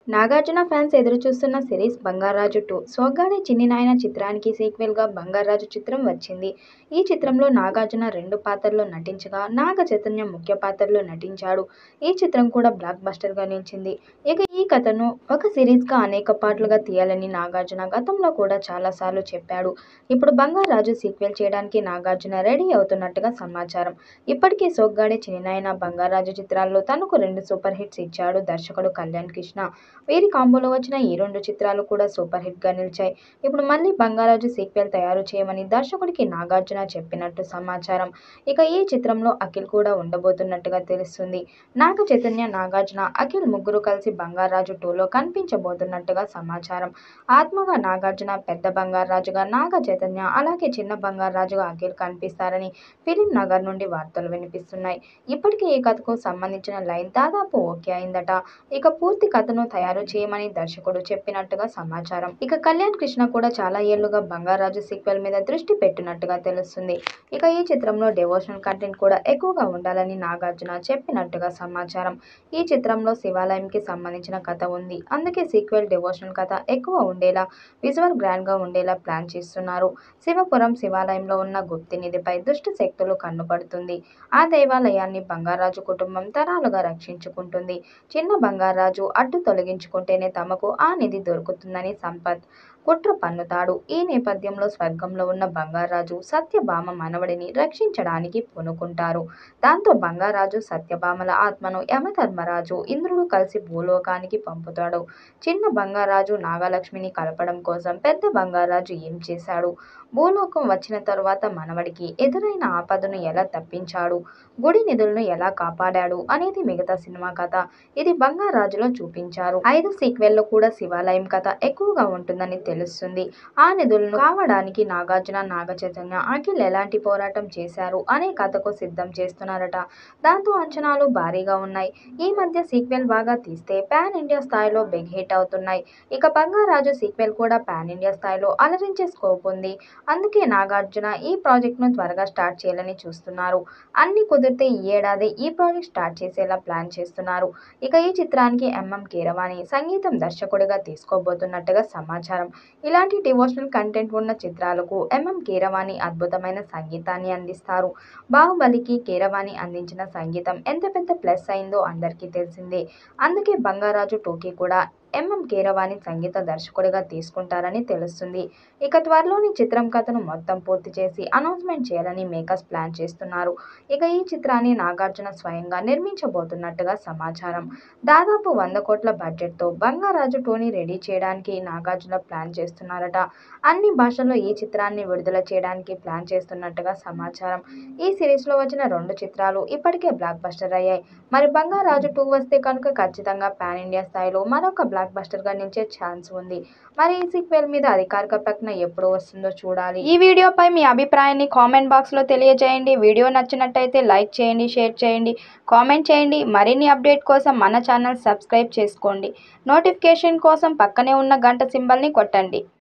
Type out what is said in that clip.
Nagarjuna fans ఎదురుచూస్తున్న series 'Bangarraju 2'. 'Soggade Chinni నాయన' చిత్రానికి సీక్వెల్గా 'బంగార్రాజు' చిత్రం వచ్చింది. ఈ చిత్రంలో నాగార్జున 2 పాత్రల్లో నటించగా, నాగ చైతన్య ముఖ్య పాత్రలో నటించాడు. ఈ చిత్రం కూడా బ్లాక్ బస్టర్గా నిలిచింది. ఇక ఈ కథను ఒక సిరీస్గా అనేక పార్ట్లుగా తీయాలని నాగార్జున గతంలో కూడా చాలాసార్లు చెప్పాడు. ఇప్పుడు 'బంగార్రాజు' సీక్వెల్ చేయడానికి నాగార్జున రెడీ అవుతున్నట్టుగా సమాచారం. ఇప్పటికే 'సోగ్గాడే చిన్ని నాయన', 'బంగార్రాజు' చిత్రాల్లో తనకు 2 సూపర్ హిట్స్ ఇచ్చాడు దర్శకుడు కళ్యాణ్ కృష్ణ. వీరి కాంబోలో వచ్చిన ఈ 2 చిత్రాలు కూడా సూపర్ హిట్గా నిలిచాయి. ఇప్పుడు మళ్ళీ 'బంగార్రాజు' సీక్వెల్ తయారు చేయమని దర్శకుడికి నాగార్జున చెప్పినట్టు సమాచారం. ఇక ఈ చిత్రంలో అఖిల్ కూడా ఉండబోతున్నట్టుగా తెలుస్తుంది. నాగ చైతన్య, నాగార్జున, అఖిల్ ముగ్గురు కలిసి 'బంగార్రాజు 2'లో కనిపించబోతున్నట్టుగా సమాచారం. ఆత్మగా నాగార్జున, పెద్ద బంగార్రాజుగా నాగ చైతన్య, అలాగే చిన్న బంగార్రాజుగా అఖిల్ కనిపిస్తారని ఫిలిం నగర్ నుండి వార్తలు వినిపిస్తున్నాయి. ఇప్పటికే ఈ కథకు సంబంధించిన లైన్ దాదాపు ఓకే అయిందట. ఇక పూర్తి కథను తయారు చేయమని దర్శకుడు చెప్పినట్టుగా సమాచారం. ఇక కళ్యాణ్ కృష్ణ కూడా చాలా ఏళ్లుగా 'బంగార్రాజు' సీక్వెల్ మీద దృష్టి పెట్టినట్టుగా తెలుస్తుంది. ఇక ఈ చిత్రంలో డివోషనల్ కంటెంట్ కూడా ఎక్కువగా ఉండాలని నాగార్జున చెప్పినట్టుగా సమాచారం. ఈ చిత్రంలో శివాలయంకి సంబంధించిన కథ ఉంది. అందుకే సీక్వెల్ డివోషనల్ కథ ఎక్కువ ఉండేలా, విజువల్ గ్రాండ్గా ఉండేలా ప్లాన్ చేస్తున్నారు. శివపురం శివాలయంలో ఉన్న గుప్తి నిధిపై దుష్ట శక్తులు కన్నుపడుతుంది. ఆ దేవాలయాన్ని బంగార్రాజు కుటుంబం తరాలుగా రక్షించుకుంటుంది. చిన్న బంగార్రాజు అడ్డు తొలగించుకుంటేనే తమకు ఆ నిధి దొరుకుతుందని సంపత్ కుట్ర పన్నుతాడు. ఈ నేపథ్యంలో స్వర్గంలో ఉన్న బంగార్రాజు సత్యభామ మనవడిని రక్షించడానికి పూనుకుంటారు. దాంతో బంగార్రాజు, సత్యభామల ఆత్మను యమధర్మరాజు, ఇంద్రుడు కలిసి భూలోకానికి పంపుతాడు. చిన్న బంగార్రాజు నాగలక్ష్మిని కలపడం కోసం పెద్ద బంగార్రాజు ఏం చేశాడు? భూలోకం వచ్చిన తరువాత మనవడికి ఎదురైన ఆపదను ఎలా తప్పించాడు? గుడి నిధులను ఎలా కాపాడాడు అనేది మిగతా సినిమా కథ. ఇది 'బంగార్రాజు'లో చూపించారు. 5 సీక్వెల్లో కూడా శివాలయం కథ ఎక్కువగా ఉంటుందని తెలుస్తుంది. ఆ నిధులను కావడానికి నాగార్జున, నాగ చైతన్య, అఖిల్ ఎలాంటి పోరాటం చేశారు అనే కథకు సిద్ధం చేస్తున్నారట. దాంతో అంచనాలు భారీగా ఉన్నాయి. ఈ మధ్య సీక్వెల్ బాగా తీస్తే పాన్ ఇండియా స్థాయిలో బిగ్ హిట్ అవుతున్నాయి. ఇక 'బంగార్రాజు' సీక్వెల్ కూడా పాన్ ఇండియా స్థాయిలో అలరించే స్కోప్ ఉంది. అందుకే నాగార్జున ఈ ప్రాజెక్ట్ను త్వరగా స్టార్ట్ చేయాలని చూస్తున్నారు. అన్ని కుదిరితే ఈ ఏడాది ఈ ప్రాజెక్ట్ స్టార్ట్ చేసేలా ప్లాన్ చేస్తున్నారు. ఇక ఈ చిత్రానికి ఎంఎం కీరవాణి సంగీతం దర్శకుడిగా తీసుకోబోతున్నట్టుగా సమాచారం. ఇలాంటి డివోషనల్ కంటెంట్ ఉన్న చిత్రాలకు ఎంఎం కీరవాణి అద్భుతమైన సంగీతాన్ని అందిస్తారు. 'బాహుబలి'కి కీరవాణి అందించిన సంగీతం ఎంత పెద్ద ప్లస్ అయిందో అందరికీ తెలిసిందే. అందుకే 'బంగార్రాజు 2'కి కూడా ఎంఎం కీరవాణి సంగీత దర్శకుడిగా తీసుకుంటారని తెలుస్తుంది. ఇక త్వరలోని చిత్రం కథను మొత్తం పూర్తి చేసి అనౌన్స్మెంట్ చేయాలని మేకర్స్ ప్లాన్ చేస్తున్నారు. ఇక ఈ చిత్రాన్ని నాగార్జున స్వయంగా నిర్మించబోతున్నట్టుగా సమాచారం. దాదాపు 100 కోట్ల బడ్జెట్తో 'బంగార్రాజు 2'ని రెడీ చేయడానికి నాగార్జున ప్లాన్ చేస్తున్నారట. అన్ని భాషల్లో ఈ చిత్రాన్ని విడుదల చేయడానికి ప్లాన్ చేస్తున్నట్టుగా సమాచారం. ఈ సిరీస్లో వచ్చిన 2 చిత్రాలు ఇప్పటికే బ్లాక్ బస్టర్ అయ్యాయి. మరి 'బంగార్రాజు 2' వస్తే కనుక ఖచ్చితంగా పాన్ ఇండియా స్థాయిలో మరొక బ్లాక్ బస్టర్గా నిలిచే ఛాన్స్ ఉంది. మరి ఈ సీక్వెల్ మీద అధికారిక ప్రకటన ఎప్పుడు వస్తుందో చూడాలి. ఈ వీడియోపై మీ అభిప్రాయాన్ని కామెంట్ బాక్స్లో తెలియజేయండి. వీడియో నచ్చినట్టయితే లైక్ చేయండి, షేర్ చేయండి, కామెంట్ చేయండి. మరిన్ని అప్డేట్ కోసం మన ఛానల్ సబ్స్క్రైబ్ చేసుకోండి. నోటిఫికేషన్ కోసం పక్కనే ఉన్న గంట సింబల్ని కొట్టండి.